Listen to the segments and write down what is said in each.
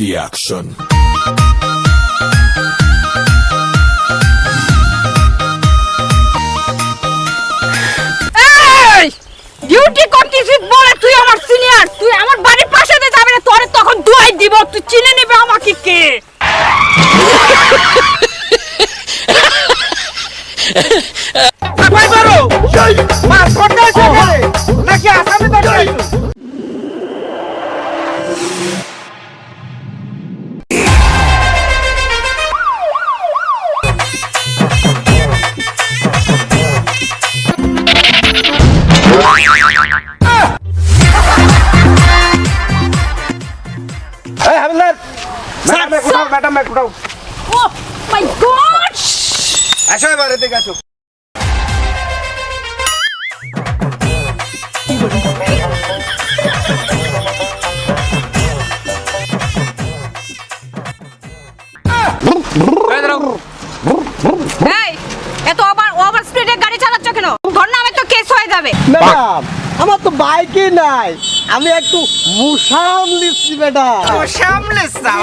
the action. Duty করতেছিস বলে তুই আমার সিনিয়র, তুই আমার বাড়ির পাশে দিয়ে যাবি না, তোরে তখন দুয়াই দিব, তুই চিনে নিবে আমাকে কে? ভাই বারো মার ফটকা এসে নাকি আসামি ধরে এই হাবিলদার ম্যাডাম কোথাও ও মাই গড! আসো এবার এদিকে আসো এই এত ওভার স্পিডে গাড়ি চালাচ্ছ কেন? তোর নামে তো কেস হয়ে যাবে। ম্যাডাম আমার তো বাইকই নাই, আমি একটু মুসাম লিখছি ম্যাডাম। সামলেস যাও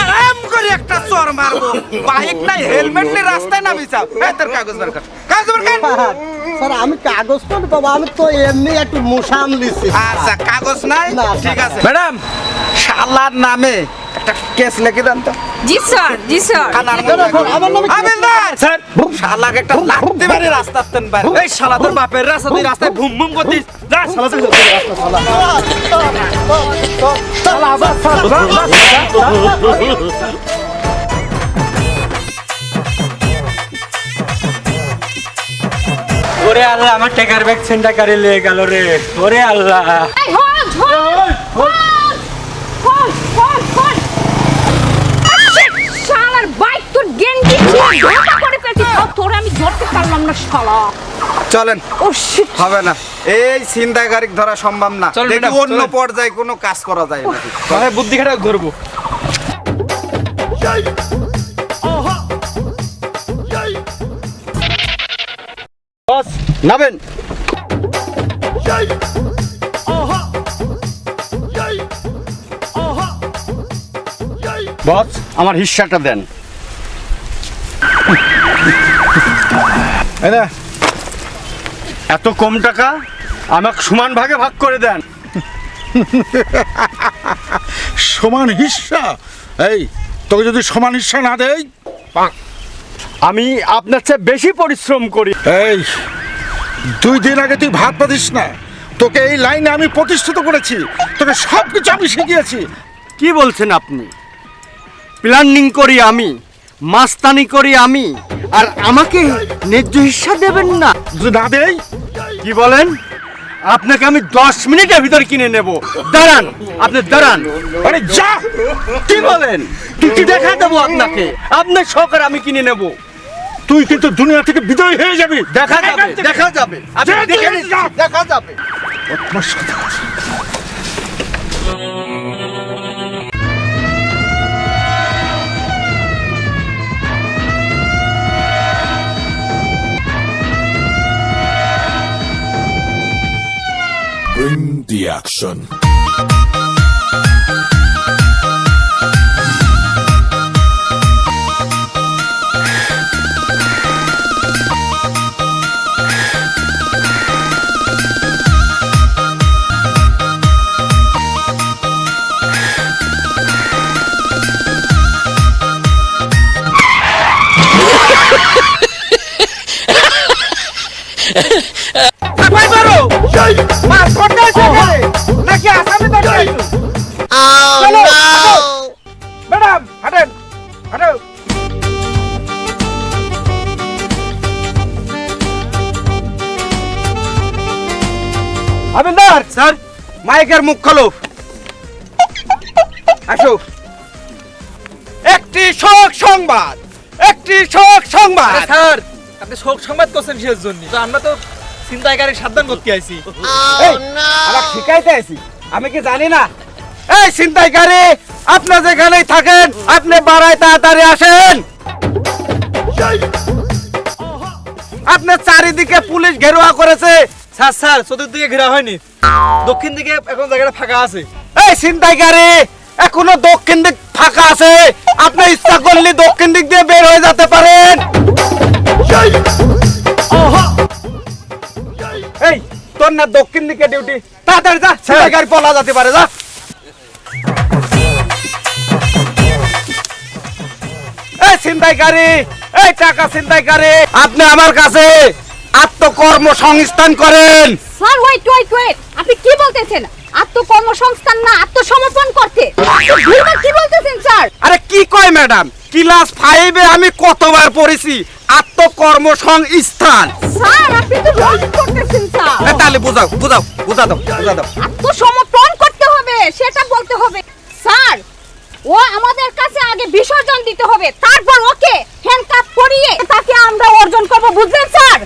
আরাম করে একটা চর মারবো, বাইক নাই হেলমেট নেই রাস্তায় নামি যাও। এই তোর কাগজ বার কর, কাগজ বার কর। স্যার আমি কাগজ তো বাবা, আমি তো এমনি একটু মুসাম লিখছি। আচ্ছা কাগজ নাই, না, ঠিক আছে ম্যাডাম শালার নামে একটা কেস লিখে দেন তো। জি স্যার, জি স্যার। কানার আমার নামে হাবিলদার স্যার শালাকে একটা লাত্তি মারি রাস্তাতেন বাইরে। এই শালা তোর বাপের রাস্তা দিয়ে রাস্তায় ভুম ভুম করতিস, যা শালা যা শালা আবার ওরে আল্লাহ, আমার টেকার ব্যাগ সেন্টার গাড়ি লেগে গেল রে। ওরে আল্লাহ, এই হোল্ড হোল্ড হোল্ড। শালার বাইক তোর গেঞ্জি ছিঁড়ে ঢোকা করে ফেলছিস, তাও তোরে আমি ধরতে পারলাম না শালা। চলেন, ও শিট! হবে না, এই ছিনতাইকারী ধরা সম্ভব না। চলেন দেখি ম্যাডাম, অন্য চলেন। পর্যায়ে কোনো কাজ করা যায় নাকি। ভাই বুদ্ধি খাটাও ধরবো। বস নাবেন। বস আমার হিস্সাটা দেন। এত কম টাকা আমাকে সমান ভাগে ভাগ করে দেন। সমান হিস্সা? এই তোকে যদি সমান হিস্সা না দেই, আমি আপনার চেয়ে বেশি পরিশ্রম করি। এই 2 দিন আগে তুই ভাত পাতিস না, তোকে এই লাইনে আমি প্রতিষ্ঠিত করেছি, তোকে সব কিছু আমি শিখিয়েছি। কি বলছেন আপনি? প্ল্যানিং করি আমি, মাস্তানি করি আমি, আর আমাকে ন্যায্য হিস্সা দেবেন না? যদি না দেই, কি বলেন? আপনাকে আমি 10 মিনিটের ভিতর কিনে নেব। দাঁড়ান, আপনি দাঁড়ান। আরে যা। কি বলেন? কি দেখা দেবো আপনাকে? আপনার সহকার আমি কিনে নেব। তুই কিন্তু দুনিয়া থেকে বিদায় হয়ে যাবি। দেখা যাবে, দেখা যাবে, আপনি দেখে নিন, দেখা যাবে। আমার সাথে কথা। Bring the action. ভাই বারো মার ফটকা এসে নাকি আসামি ধরে ম্যাডাম হাঁটেন হাঁটো। হাবিলদার স্যার, মাইকের মুখ খোলো, আসো। একটি শোক সংবাদ, একটি শোক সংবাদ। স্যার, আপনি শোক সংবাদ করছেন কিসের জন্য? তো আমরা তো ছিনতাইকারী সাবধান করতে আইছি। এই, আমার শিখাইতে আছি, আমি কি জানি না? এই ছিনতাইকারী, আপনি যেখানেই থাকেন আপনি বাড়ায় তাড়াতাড়ি আসেন। আপনার চারিদিকে পুলিশ ঘেরোয়া করেছে। স্যার স্যার, চতুর্দিকে ঘেরা হয়নি, দক্ষিণ দিকে এখন জায়গাটা ফাঁকা আছে। এই ছিনতাইকারী, এখনো দক্ষিণ দিক ফাঁকা আছে, আপনি ইচ্ছা করলে দক্ষিণ দিক দিয়ে বের হয়ে যেতে পারেন। এই তোর না দক্ষিণ দিকে ডিউটি, তাড়াতাড়ি যা, ছিনতাই গাড়ি পলা যেতে পারে, যা। এই ছিনতাইকারী, এই টাকা ছিনতাইকারী, আপনি আমার কাছে আত্মকর্মসংস্থান করেন। স্যার ওয়েট ওয়েট ওয়েট, আপনি কি বলতেছেন? আত্মকর্মসংস্থান না আত্মসমর্পণ করতে? ভুলভাল কি বলতেছেন স্যার? আরে কি কয় ম্যাডাম, ক্লাস 5 এ আমি কতবার পড়েছি আত্মকর্মসংস্থান। স্যার আপনি তো রং করতেছেন স্যার। তাহলে বুঝাও, বুঝাও, বুঝা দাও, বুঝা দাও। আত্মসমর্পণ করতে হবে, সেটা বলতে হবে স্যার। ও আমাদের কাছে আগে বিসর্জন দিতে হবে, তারপর ওকে হ্যান্ডকাপ করিয়ে তাকে আমরা অর্জন করব, বুঝলেন স্যার?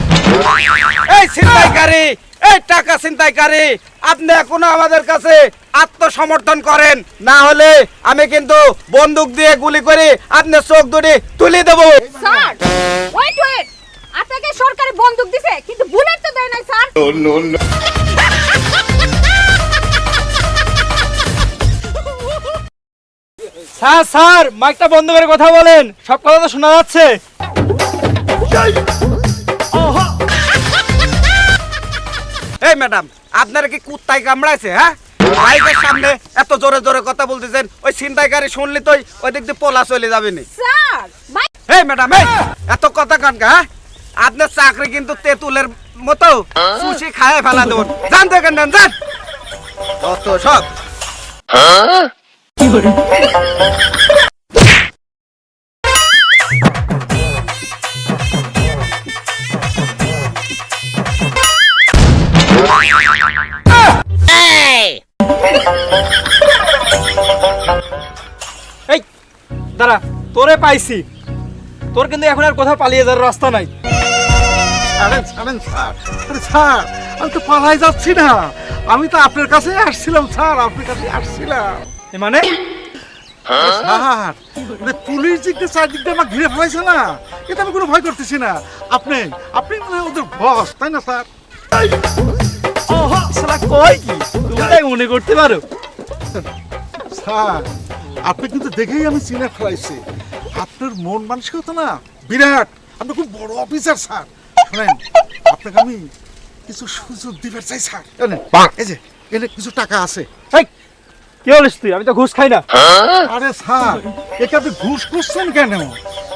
এই ছিনতাইকারী, এই টাকা ছিনতাইকারী, আপনি এখনো আমাদের কাছে আত্মসমর্থন করেন, না হলে আমি কিন্তু বন্দুক দিয়ে গুলি করে আপনার চোখ দুটি তুলে দেবো। স্যার ওয়েট ওয়েট, আপনাকে সরকারি বন্দুক দিছে কিন্তু বুলেট তো দেয় নাই স্যার। স্যার স্যার মাইকটা বন্ধ করে কথা বলেন, সব কথা তো শোনা যাচ্ছে। এই ম্যাডাম, আপনারা কি কুত্তায় কামড়াইছে? হ্যাঁ, বাইকের সামনে এত জোরে জোরে কথা বলতেছেন, ওই ছিনতাইকারী শুনলি তো ওই দিক দিয়ে পলা চলে যাবে নি। স্যার ভাই এই ম্যাডাম, এই এত কথা কানকা, হ্যাঁ? আপনার চাকরি কিন্তু তেঁতুলের মতো সুশি খায় ফেলা দেবো, জানতে কেন জান কত সব। এই দাঁড়া, তোরে পাইছি, তোর কিন্তু এখন আর কোথাও পালিয়ে যাওয়ার রাস্তা নাই। ছাড়েন ছাড়েন স্যার, আরে স্যার আমি তো পালাই যাচ্ছি না, আমি তো আপনার কাছে আসছিলাম স্যার, আপনার কাছে আসছিলাম। এ মানে আরে স্যার, মানে পুলিশ দিকটা চারদিক দিয়ে আমার ঘিরে ফেলাইছে না, এটা আমি কোনো ভয় করতেছি না। আপনি আপনি মানে ওদের বস, তাই না স্যার? শালা কই কি, তুমি তাই মনে করতে পারো? স্যার আপনি কিন্তু দেখেই আমি চিনে ফেলাইছি, আপনার মন মানসিকতা না বিরাট, আপনি খুব বড় অফিসার স্যার। শোনেন, আপনাকে আমি কিছু সুযোগ দিবার চাই স্যার। এই যে এনে কিছু টাকা আছে। এই কি বলিস তুই? আমি তো ঘুষ খাই না। আরে স্যার, একে আপনি ঘুষ করছেন কেন?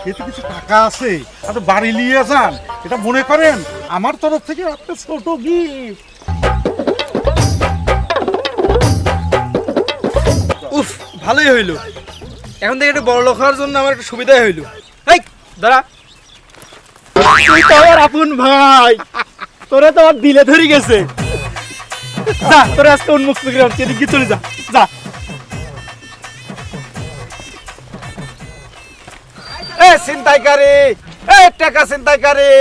এতে কিছু টাকা আছে, আপনি বাড়ি নিয়ে যান, এটা মনে করেন আমার তরফ থেকে একটা ছোট গিফট। উফ, ভালোই হইলো, এখন থেকে একটু বড় লোক হওয়ার জন্য আমার একটু সুবিধাই হইলো। এই দাঁড়া, তুই তো আমার আপন ভাই, তোরা তো আমার দিলে ধরে গেছে। যা, তোরা আজকে উন্মুক্ত করে আনছি, এদিকে চলে যা, যা। এই ছিনতাইকারী, এই টাকা ছিনতাইকারী,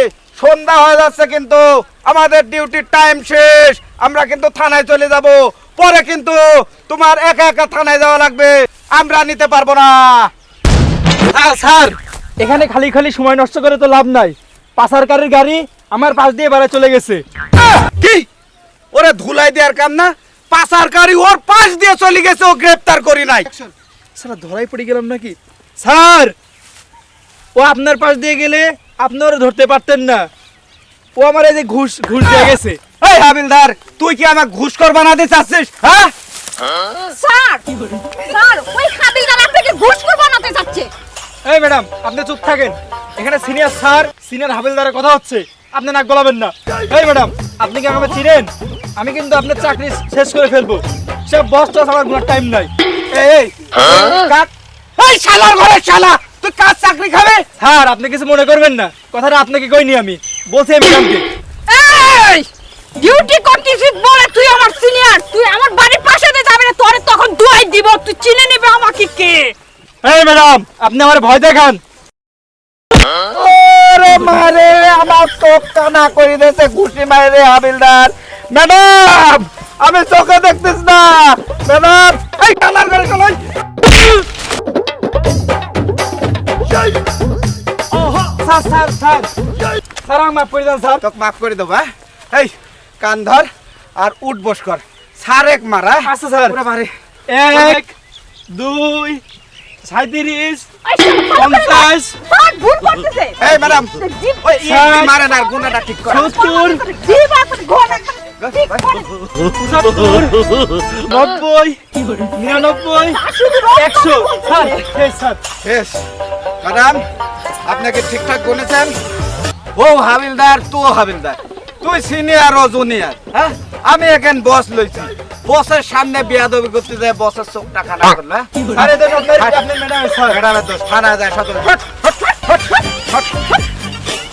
সন্ধ্যা হয়ে যাচ্ছে কিন্তু আমাদের ডিউটির টাইম শেষ, আমরা কিন্তু থানায় চলে যাব, পরে কিন্তু তোমার একা একা থানায় যাওয়া লাগবে, আমরা নিতে পারবো না। স্যার এখানে খালি খালি সময় নষ্ট করে তো লাভ নাই, পাচারকারীর গাড়ি আমার পাশ দিয়ে বাড়া চলে গেছে। কি ওরে ধুলাই দেওয়ার কাম না, পাচারকারী ওর পাশ দিয়ে চলে গেছে, ও গ্রেফতার করি নাই। স্যার ধরাই পড়ে গেলাম নাকি? স্যার ও আপনার পাশ দিয়ে গেলে আপনি ওরা ধরতে পারতেন না, ও আমার এই যে ঘুষ ঘুষ দিয়ে গেছে। এই হাবিলদার, তুই কি আমাকে ঘুষখোর বানাতে চাচ্ছিস? হ্যাঁ স্যার স্যার ওই হাবিলদার আপনাকে ঘুষখোর বানাতে যাচ্ছে। এই ম্যাডাম আপনি চুপ থাকেন, এখানে সিনিয়র স্যার সিনিয়র হাবিলদারের কথা হচ্ছে, আপনি নাক গলাবেন না। এই ম্যাডাম আপনি কি আমাকে চিনেন? আমি কিন্তু আপনার চাকরি শেষ করে ফেলবো, সে বস টস আমার কোনো টাইম নাই। এই কাক, এই শালার ঘরে শালা, তুই কাজ চাকরি খাবে? স্যার আপনি কিছু মনে করবেন না, কথাটা আপনাকে কইনি, আমি বলছি ম্যাডামকে। এই ডিউটি করতেছিস বলে তুই আমার সিনিয়র, তুই আমার বাড়ির পাশে দিয়ে যাবি না, তোরে তখন দুয়াই দিব, তুই চিনে নিবে আমাকে কে। এই ম্যাডাম আপনি আমার ভয় দেখান। ওরে মারে, আমার চোখ কানা করে দিয়েছে ঘুষি মারে হাবিলদার। ম্যাডাম আমি চোখে দেখতেছ না ম্যাডাম, এই কানার ঘরে চলাই। স্যার স্যার স্যার স্যার আমাকে মাফ করে দেন স্যার। তোকে মাফ করে দেবো। হ্যাঁ, এই কান ধর আর উঠ বস কর, স্যার এক মারা। আচ্ছা স্যার। ওরে মারে। 1 2 37 এই, স্যার, 50 স্যার, ভুল করতেছে। এই ম্যাডাম জিভ ওই স্যার। মারেন আর গুণাটা ঠিক করেন 70 জিভ আছে, ঘোড়া একটা ঠিক করে। 75 90 99 100 স্যার এই স্যার বেশ ম্যাডাম আপনাকে ঠিকঠাক গুনেছেন ও হাবিলদার তুই হাবিলদার তুই সিনিয়র ও জুনিয়র হ্যাঁ আমি এখন বস লইছি বসের সামনে বিয়াদবি করতে যায় বসের চোখটা খানা করলে আরে দেখো আপনি ম্যাডাম স্যার ম্যাডামের দোষ থানায় যায় সদর hot hot hot hot hot